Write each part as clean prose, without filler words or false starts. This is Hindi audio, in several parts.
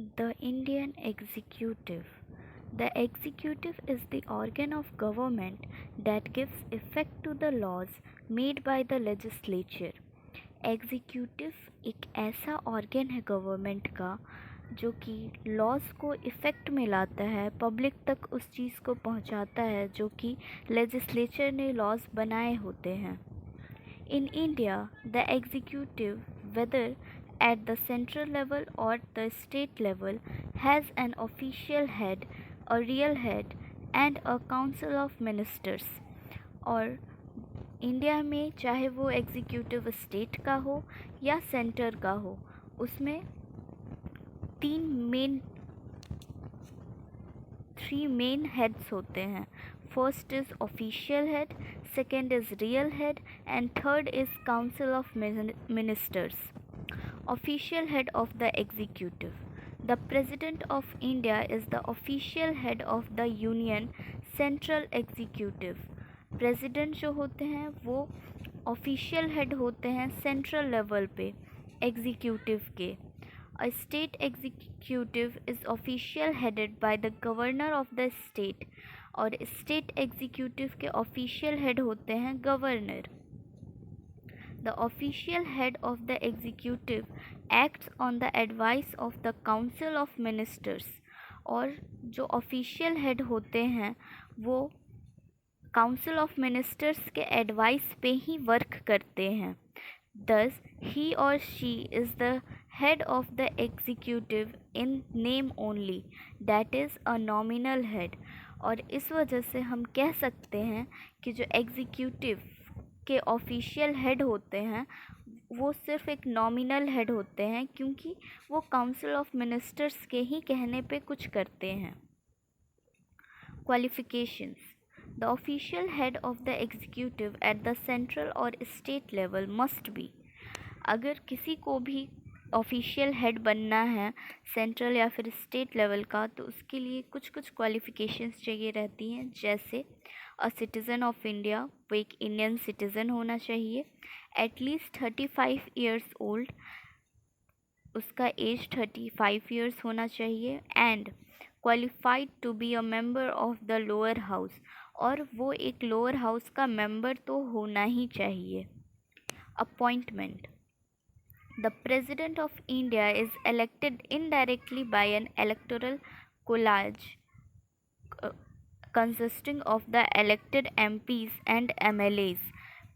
The Indian Executive. The executive is the organ of government that gives effect to the laws made by the legislature. Executive एक ऐसा ऑर्गन है गवर्नमेंट का जो कि लॉज को इफ़ेक्ट में लाता है, पब्लिक तक उस चीज़ को पहुंचाता है जो कि लेजिस्लेचर ने लॉज बनाए होते हैं. In India, the executive, whether at the central level or the state level, has an official head, a real head, and a council of ministers. और इंडिया में चाहे वो एग्जीक्यूटिव स्टेट का हो या सेंटर का हो, उसमें थ्री मेन हेड्स होते हैं. First is official head, second is real head, and third is council of ministers. Official head of the executive. The president of India is the official head of the union central executive. President जो होते हैं वो ऑफिशियल हेड होते हैं सेंट्रल लेवल पे एग्जीक्यूटिव के. A state executive is official headed by the governor of the state और state executive के official head होते हैं governor. The official head of the executive acts on the advice of the council of ministers और जो official head होते हैं वो council of ministers के advice पे ही work करते हैं. Thus, he or she is the head of the executive in name only, that is a nominal head. और इस वजह से हम कह सकते हैं कि जो एग्जीक्यूटिव के ऑफिशियल हेड होते हैं वो सिर्फ एक नॉमिनल हेड होते हैं क्योंकि वो काउंसिल ऑफ मिनिस्टर्स के ही कहने पे कुछ करते हैं. Qualifications. The official head of the executive at the central और state level must be. अगर किसी को भी ऑफिशियल हेड बनना है सेंट्रल या फिर स्टेट लेवल का तो उसके लिए कुछ कुछ क्वालिफ़िकेशंस चाहिए रहती हैं. जैसे अ सिटीज़न ऑफ इंडिया, वो एक इंडियन सिटीज़न होना चाहिए, एटलीस्ट 35 ईयर्स ओल्ड, उसका एज 35 ईयर्स होना चाहिए, and qualified to be a member of the lower house, और वो एक लोअर हाउस का मेंबर तो होना ही चाहिए. Appointment. The President of India is elected indirectly by an electoral college consisting of the elected MPs and MLAs.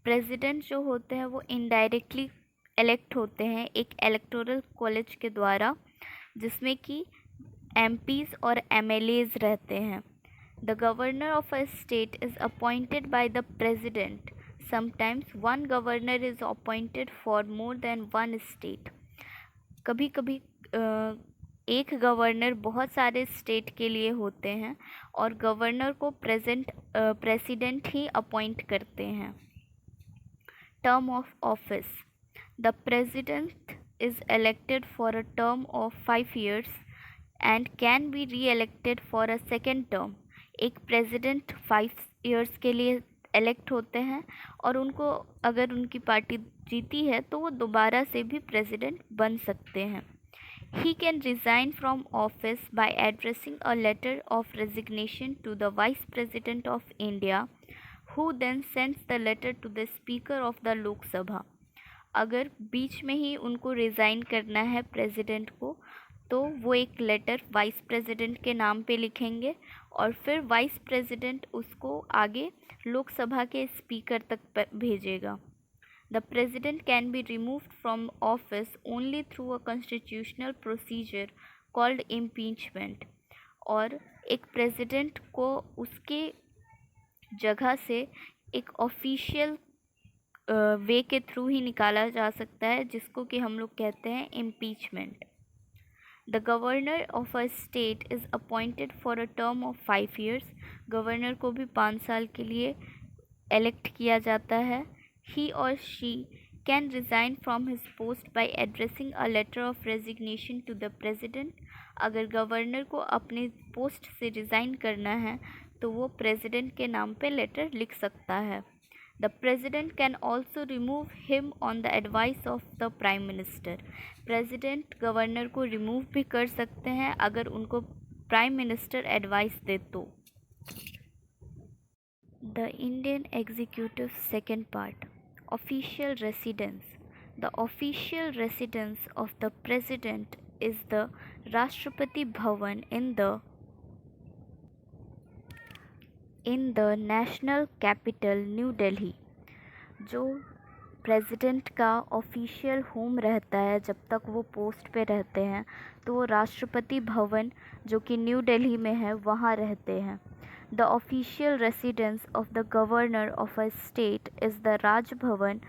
President जो होते हैं वो इनडायरेक्टली इलेक्ट होते हैं एक इलेक्टोरल कॉलेज के द्वारा जिसमें कि MPs और MLAs रहते हैं. The governor of a state is appointed by the president. Sometimes one governor is appointed for more than one state. कभी कभी एक गवर्नर बहुत सारे स्टेट के लिए होते हैं और गवर्नर को प्रेसिडेंट ही अपॉइंट करते हैं. Term of office. The president is elected for a term of 5 years and can be री elected for a second term. एक प्रेसिडेंट 5 years के लिए इलेक्ट होते हैं और उनको अगर उनकी पार्टी जीती है तो वो दोबारा से भी प्रेसिडेंट बन सकते हैं. He can resign from office by addressing a letter of resignation to the vice president of India who then sends the letter to the speaker of the Lok Sabha. अगर बीच में ही उनको रिज़ाइन करना है प्रेसिडेंट को तो वो एक लेटर वाइस प्रेसिडेंट के नाम पे लिखेंगे और फिर वाइस प्रेसिडेंट उसको आगे लोकसभा के स्पीकर तक भेजेगा. The president can be removed from office only through a constitutional procedure called impeachment. और एक प्रेसिडेंट को उसके जगह से एक ऑफिशियल वे के थ्रू ही निकाला जा सकता है जिसको कि हम लोग कहते हैं impeachment. The governor of a state is appointed for a term of 5 years. Governor को भी 5 साल के लिए इलेक्ट किया जाता है. He or she can resign from his post by addressing a letter of resignation to the president. अगर गवर्नर को अपने पोस्ट से रिज़ाइन करना है तो वो प्रेसिडेंट के नाम पे लेटर लिख सकता है. The president can also remove him on the advice of the prime minister. President governor को रिमूव भी कर सकते हैं अगर उनको प्राइम मिनिस्टर एडवाइस दे तो। The Indian executive second part. Official residence. The official residence of the president is the Rashtrapati Bhavan in the national capital new Delhi. जो प्रेसिडेंट का ऑफिशियल होम रहता है जब तक वो पोस्ट पे रहते हैं तो वो राष्ट्रपति भवन जो कि न्यू दिल्ली में है वहाँ रहते हैं। The official residence of the governor of a state is the Raj Bhavan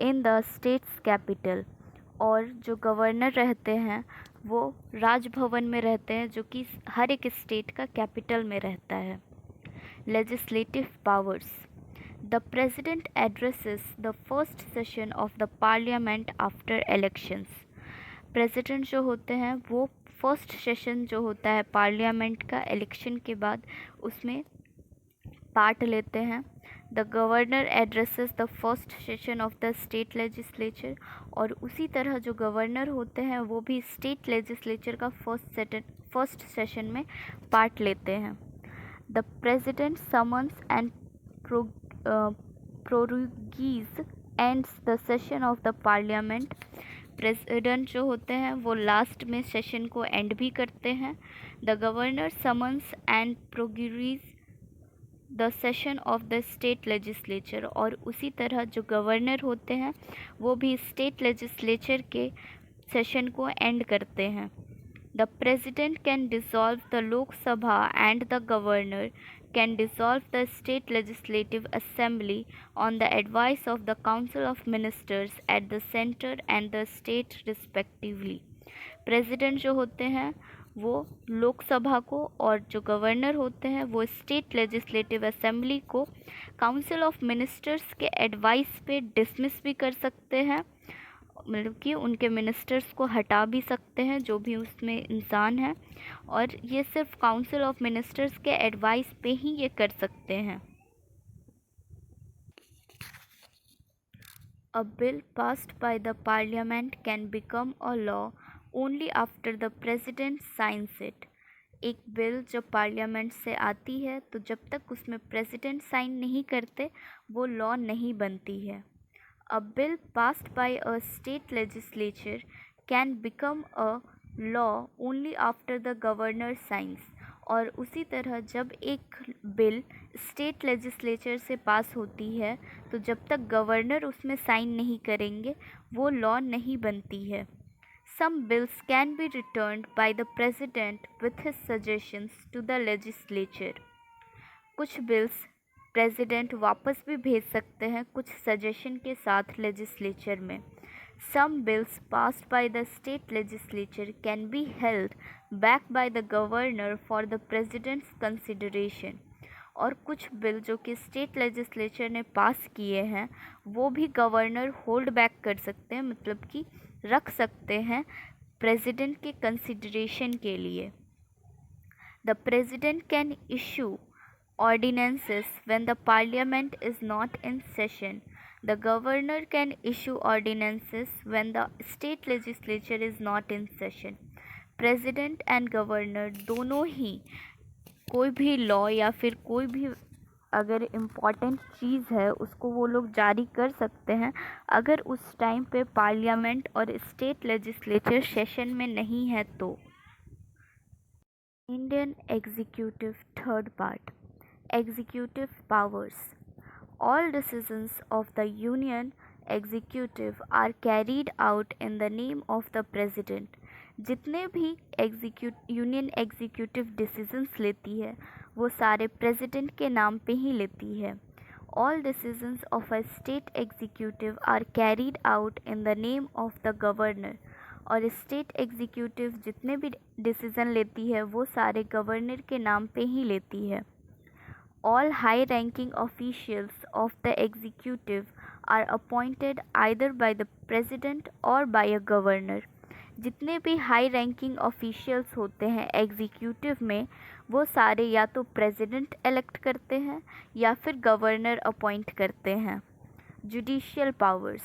in the states capital. और जो गवर्नर रहते हैं वो राजभवन में रहते हैं जो कि हर एक स्टेट का कैपिटल में रहता है। Legislative powers. The President addresses the first session of the Parliament after elections. President जो होते हैं वो फर्स्ट सेशन जो होता है पार्लियामेंट का इलेक्शन के बाद उसमें पार्ट लेते हैं। The governor addresses the first session of the state legislature. और उसी तरह जो गवर्नर होते हैं वो भी स्टेट लेजिस्लेचर का फर्स्ट सेशन में पार्ट लेते हैं। The president summons and prorogues ends the session of the parliament. President जो होते हैं वो लास्ट में सेशन को एंड भी करते हैं। The governor summons and prorogues the session of the state legislature. और उसी तरह जो गवर्नर होते हैं वो भी स्टेट लेजिस्लेचर के सेशन को एंड करते हैं। The president can dissolve the Lok Sabha and the governor can dissolve the state legislative assembly on the advice of the council of ministers at the center and the state respectively. President जो होते हैं वो लोकसभा को और जो गवर्नर होते हैं वो स्टेट लेजिस्लेटिव असेंबली को काउंसिल ऑफ मिनिस्टर्स के एडवाइस पे डिसमिस भी कर सकते हैं, मतलब कि उनके मिनिस्टर्स को हटा भी सकते हैं जो भी उसमें इंसान है, और ये सिर्फ काउंसिल ऑफ मिनिस्टर्स के एडवाइस पे ही ये कर सकते हैं। अ bill passed by the parliament can become a law only after the president science it. एक बिल जब पार्लियामेंट से आती है तो जब तक उसमें प्रेसिडेंट साइन नहीं करते वो लॉ नहीं बनती है। A bill passed by a state legislature can become a law only after the governor signs। और उसी तरह जब एक बिल स्टेट लेजिस्लेचर से पास होती है तो जब तक गवर्नर उसमें साइन नहीं करेंगे वो लॉ नहीं बनती है। Some bills can be returned by the president with his suggestions to the legislature। कुछ बिल्स प्रेसिडेंट वापस भी भेज सकते हैं कुछ सजेशन के साथ लेजिस्लेचर में। Some bills passed by the state legislature can be held back by the governor for the president's consideration. और कुछ बिल जो कि स्टेट लेजिस्लेचर ने पास किए हैं वो भी गवर्नर होल्ड बैक कर सकते हैं, मतलब कि रख सकते हैं प्रेसिडेंट के कंसिडरेशन के लिए। The president can issue ordinances when the parliament is not in session. The governor can issue ordinances when the state legislature is not in session. President and governor दोनों ही कोई भी लॉ या फिर कोई भी अगर इम्पॉर्टेंट चीज़ है उसको वो लोग जारी कर सकते हैं अगर उस टाइम पे पार्लियामेंट और स्टेट लेजिस्लेचर सेशन में नहीं है तो। Indian executive third part. Executive powers. All decisions of the Union Executive are carried out in the name of the President. जितने भी यूनियन एग्जीक्यूटिव डिसीजंस लेती है वो सारे प्रेसिडेंट के नाम पे ही लेती है। All decisions of a state executive are carried out in the name of the governor. और स्टेट एग्जीक्यूटिव जितने भी डिसीज़न लेती है वो सारे गवर्नर के नाम पे ही लेती है। All high-ranking officials of the executive are appointed either by the president or by a governor. जितने भी हाई रैंकिंग ऑफिशियल्स होते हैं एग्जीक्यूटिव में वो सारे या तो प्रेसिडेंट इलेक्ट करते हैं या फिर गवर्नर अपॉइंट करते हैं। Judicial powers.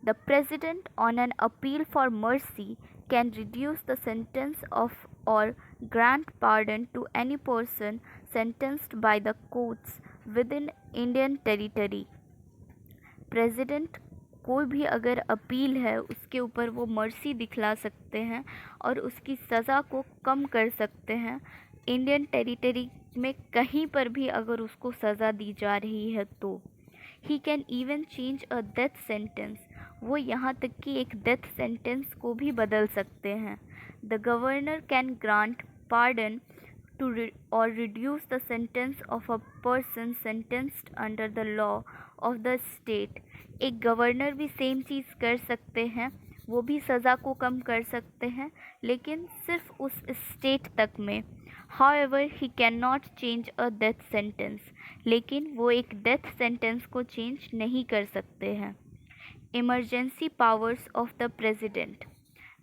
The president, on an appeal for mercy, can reduce the sentence of or grant pardon to any person sentenced by the courts within Indian territory. President कोई भी अगर अपील है उसके ऊपर वो मर्सी दिखला सकते हैं और उसकी सज़ा को कम कर सकते हैं। इंडियन टेरिटरी में कहीं पर भी अगर उसको सज़ा दी जा रही है तो he can even change a death sentence, वो यहाँ तक कि एक डेथ सेंटेंस को भी बदल सकते हैं। The governor can grant pardon to or reduce the sentence of a person sentenced under the law of the state। एक गवर्नर भी सेम चीज़ कर सकते हैं, वो भी सज़ा को कम कर सकते हैं लेकिन सिर्फ उस स्टेट तक में। However, he cannot change a death sentence, लेकिन वो एक डेथ सेंटेंस को चेंज नहीं कर सकते हैं। Emergency powers of the president.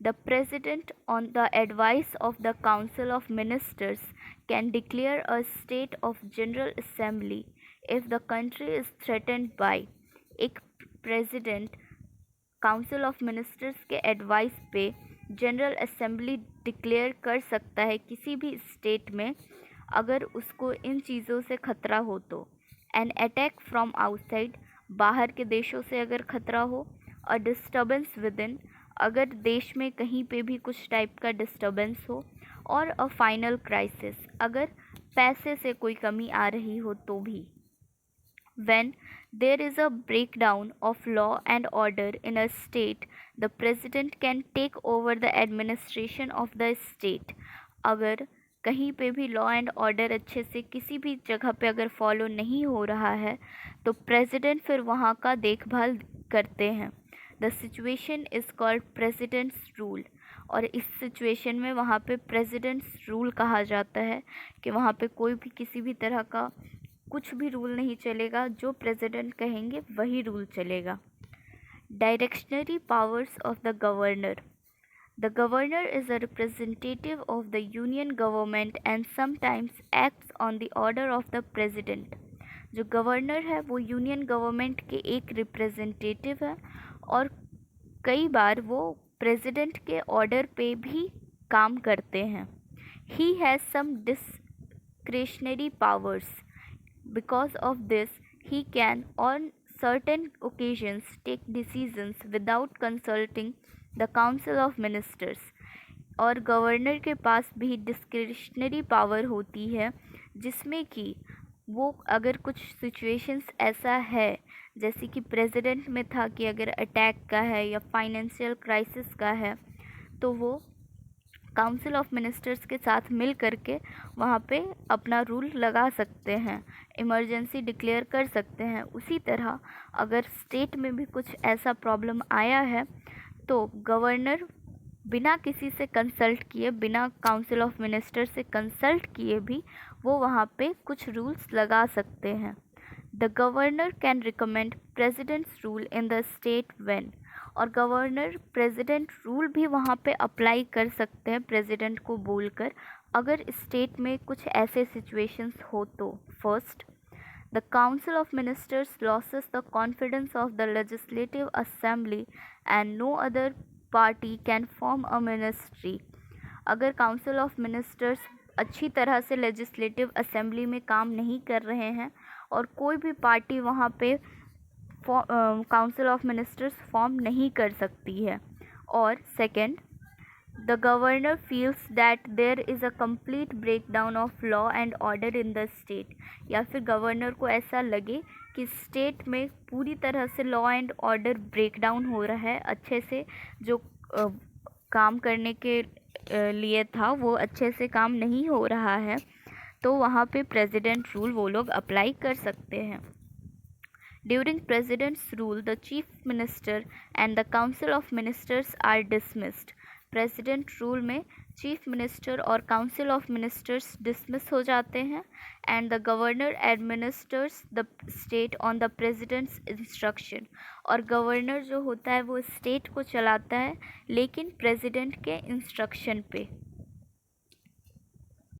The president, on the advice of the Council of Ministers, can declare a state of general assembly if the country is threatened by। एक president काउंसिल ऑफ मिनिस्टर्स के एडवाइस पे जनरल असेंबली डिक्लेयर कर सकता है किसी भी स्टेट में अगर उसको इन चीज़ों से खतरा हो तो। एन अटैक फ्रॉम आउटसाइड, बाहर के देशों से अगर खतरा हो। अ डिस्टर्बेंस विद इन, अगर देश में कहीं पे भी कुछ टाइप का डिस्टर्बेंस हो। और अ फाइनल क्राइसिस, अगर पैसे से कोई कमी आ रही हो तो भी। When there is a breakdown of law and order in a state, the president can take over the administration of the state। अगर कहीं पे भी लॉ एंड ऑर्डर अच्छे से किसी भी जगह पे अगर फॉलो नहीं हो रहा है तो प्रेसिडेंट फिर वहाँ का देखभाल करते हैं। The situation is called presidents rule, और इस सिचुएशन में वहाँ पे प्रेसिडेंट्स रूल कहा जाता है कि वहाँ पे कोई भी किसी भी तरह का कुछ भी रूल नहीं चलेगा, जो प्रेसिडेंट कहेंगे वही रूल चलेगा। Discretionary powers of the governor. The governor is a representative of the union government and sometimes acts on the order of the president. जो गवर्नर है वो यूनियन गवर्नमेंट के एक रिप्रेजेंटेटिव है और कई बार वो प्रेसिडेंट के ऑर्डर पे भी काम करते हैं। He has some discretionary powers. Because of this, he can on certain occasions take decisions without consulting the Council of Ministers। और गवर्नर के पास भी डिस्क्रिशनरी पावर होती है जिसमें कि वो अगर कुछ सिचुएशंस ऐसा है जैसे कि प्रेसिडेंट में था कि अगर अटैक का है या फाइनेंशियल क्राइसिस का है तो वो काउंसिल ऑफ मिनिस्टर्स के साथ मिल करके वहाँ पे अपना रूल लगा सकते हैं, इमरजेंसी डिक्लेयर कर सकते हैं। उसी तरह अगर स्टेट में भी कुछ ऐसा प्रॉब्लम आया है तो गवर्नर बिना किसी से कंसल्ट किए, बिना काउंसिल ऑफ मिनिस्टर से कंसल्ट किए भी वो वहाँ पे कुछ रूल्स लगा सकते हैं। The governor can recommend presidents rule in the state when, और गवर्नर प्रेसिडेंट रूल भी वहाँ पे अप्लाई कर सकते हैं प्रेसिडेंट को बोलकर अगर स्टेट में कुछ ऐसे सिचुएशंस हो तो। First, the council of ministers loses the confidence of the legislative assembly and no other party can form a ministry. अगर काउंसिल ऑफ मिनिस्टर्स अच्छी तरह से लेजिस्लेटिव असेंबली में काम नहीं कर रहे हैं और कोई भी पार्टी वहाँ पे काउंसिल ऑफ मिनिस्टर्स फॉर्म नहीं कर सकती है। और second, the governor feels that there is a complete breakdown of law and order in the state, या फिर गवर्नर को ऐसा लगे कि स्टेट में पूरी तरह से लॉ एंड ऑर्डर ब्रेकडाउन हो रहा है, अच्छे से जो काम करने के लिए था वो अच्छे से काम नहीं हो रहा है, तो वहाँ पे प्रेसिडेंट रूल वो लोग अप्लाई कर सकते हैं। During President's rule, the Chief Minister and the Council of Ministers are dismissed। President rule में चीफ मिनिस्टर और काउंसिल ऑफ मिनिस्टर्स डिसमिस हो जाते हैं and the governor administers the state on the president's instruction, और गवर्नर जो होता है वो स्टेट को चलाता है लेकिन प्रेसिडेंट के इंस्ट्रक्शन पे।